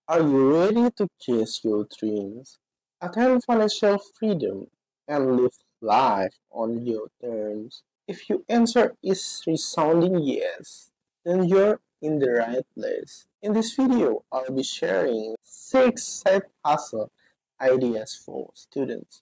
Are you ready to chase your dreams, attain financial freedom, and live life on your terms? If your answer is resounding yes, then you're in the right place. In this video, I'll be sharing 6 side hustle ideas for students.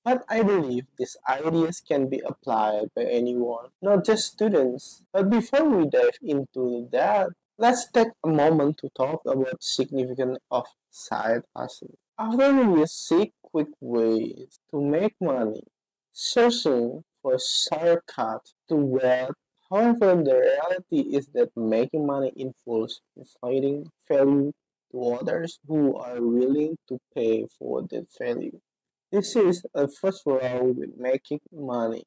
But I believe these ideas can be applied by anyone, not just students. But before we dive into that, let's take a moment to talk about significance of side hustle. Often we seek quick ways to make money, searching for shortcuts to wealth. However, the reality is that making money involves providing value to others who are willing to pay for that value. This is a first row with making money.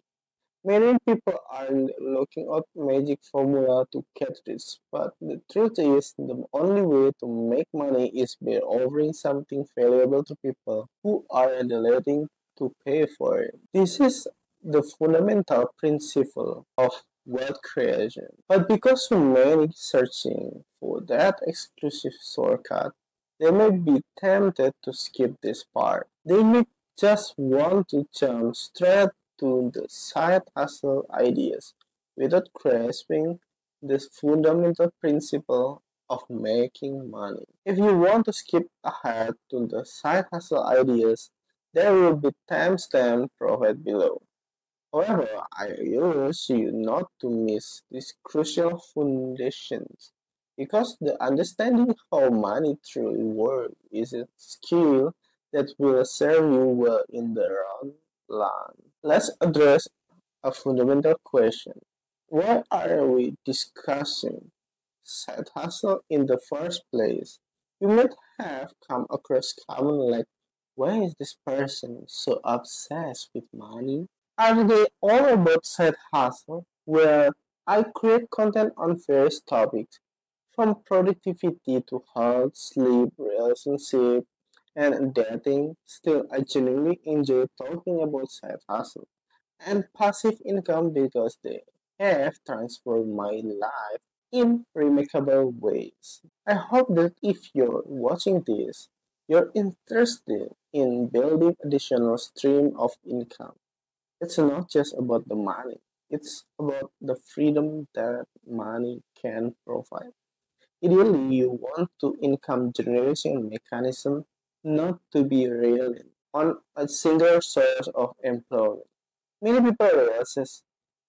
Many people are looking at magic formula to get rich, but the truth is the only way to make money is by offering something valuable to people who are willing to pay for it. This is the fundamental principle of wealth creation. But because so many searching for that exclusive shortcut, they may be tempted to skip this part. They may just want to jump straight to the side hustle ideas without grasping this fundamental principle of making money. If you want to skip ahead to the side hustle ideas, there will be timestamp provided below. However, I urge you not to miss these crucial foundations because the understanding how money truly works is a skill that will serve you well in the long run. Let's address a fundamental question. Why are we discussing side hustle in the first place? You might have come across comments like, why is this person so obsessed with money? Are they all about side hustle? Where I create content on various topics, from productivity to health, sleep, relationship, and dating. Still, I genuinely enjoy talking about side hustle and passive income because they have transformed my life in remarkable ways. I hope that if you're watching this, you're interested in building additional stream of income. It's not just about the money. It's about the freedom that money can provide. Ideally, you want to income generation mechanism not to be reliant on a single source of employment. Many people realize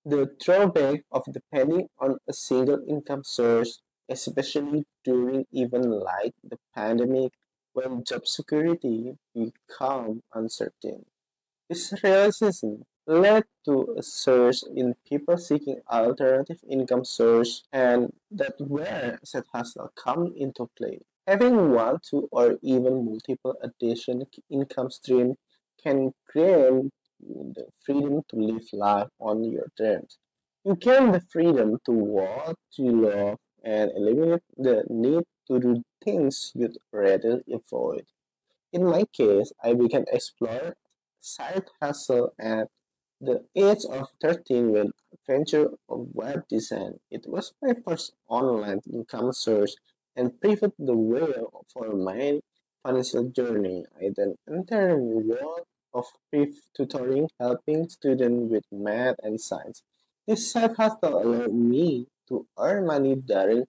the drawback of depending on a single income source, especially during even like the pandemic when job security become uncertain. This realization led to a surge in people seeking alternative income sources, and that where side hustle come into play. Having one, two, or even multiple additional income streams can grant you the freedom to live life on your terms. You gain the freedom to what you love and eliminate the need to do things you'd rather avoid. In my case, I began exploring side hustle at the age of 13 when I ventured of web design. It was my first online income source and paved the way for my financial journey. I then entered the world of tutoring, helping students with math and science. This side hustle allowed me to earn money during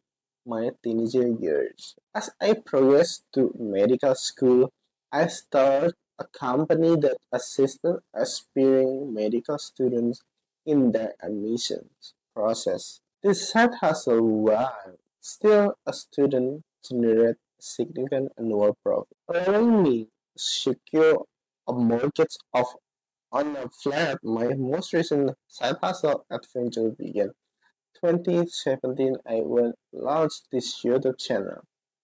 my teenager years. As I progressed to medical school, I started a company that assisted aspiring medical students in their admissions process. This side hustle, while still a student, generated significant annual profit, allowing me to secure a mortgage of on a flat. My most recent side hustle adventure began 2017. I will launch this YouTube channel.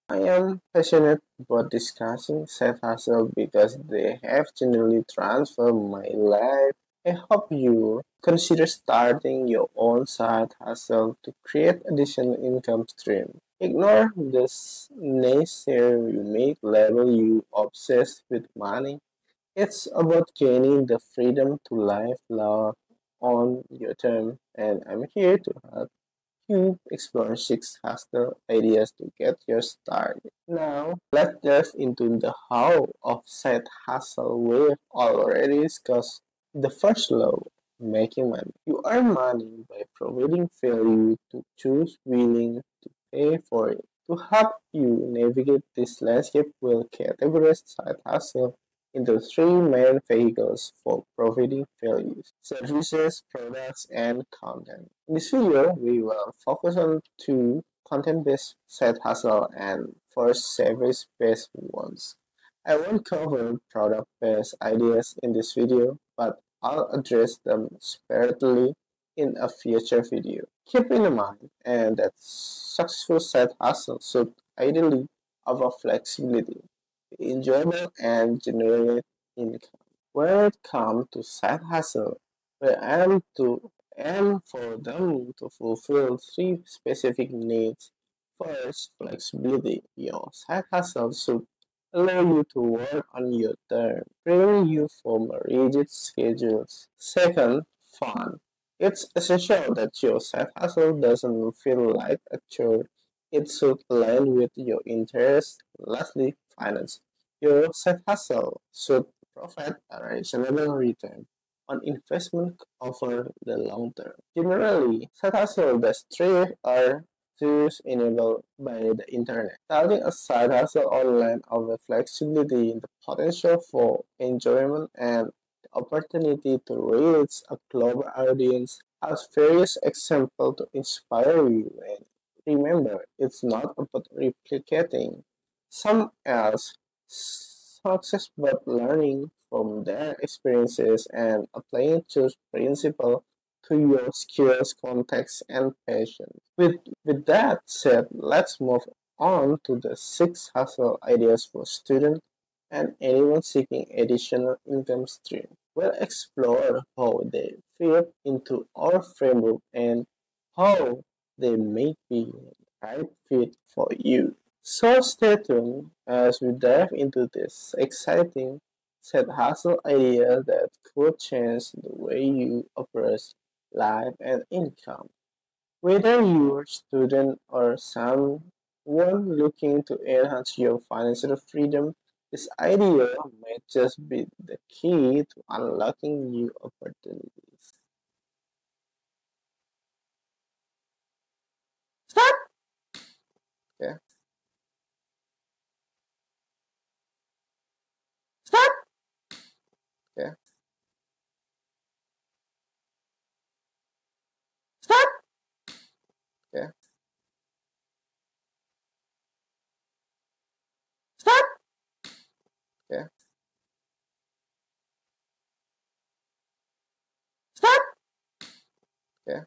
I am passionate about discussing side hustle because they have genuinely transformed my life. I hope you consider starting your own side hustle to create additional income stream. Ignore this naysayer you make label you obsessed with money. It's about gaining the freedom to live love on your term, and I'm here to help. you explore six hustle ideas to get your start. Now, let's dive into the how of side hustle. We've already discussed the first law, making money. You earn money by providing value to choose willing to pay for it. To help you navigate this landscape, we'll categorize side hustle into three main vehicles for providing values: services, products, and content. In this video, we will focus on two content-based side hustle and four service-based ones. I won't cover product-based ideas in this video, but I'll address them separately in a future video. Keep in mind and that successful side hustle should ideally offer flexibility, be enjoyable, and generate income. When it comes to side hustle, we aim for them to fulfill three specific needs. First, flexibility. Your side hustle should allow you to work on your terms, preventing you from rigid schedules. Second, fun. It's essential that your side hustle doesn't feel like a chore. It should align with your interests. Lastly, finance. Your side hustle should provide a reasonable return on investment over the long term. Generally, side hustle that thrive are tools enabled by the internet. Starting a side hustle online offers flexibility, the potential for enjoyment, and the opportunity to reach a global audience. As various examples to inspire you, and remember, it's not about replicating some else success, but learning from their experiences and applying those principles to your skills, context, and passion. With that said, let's move on to the six hustle ideas for students and anyone seeking additional income stream. We'll explore how they fit into our framework and how they may be the right fit for you. So stay tuned as we dive into this exciting side hustle idea that could change the way you approach life and income. Whether you're a student or someone looking to enhance your financial freedom, this idea might just be the key to unlocking new opportunities. Stop! Yeah. Stop! Yeah. Stop! Yeah. Stop! Yeah. Stop! Yeah.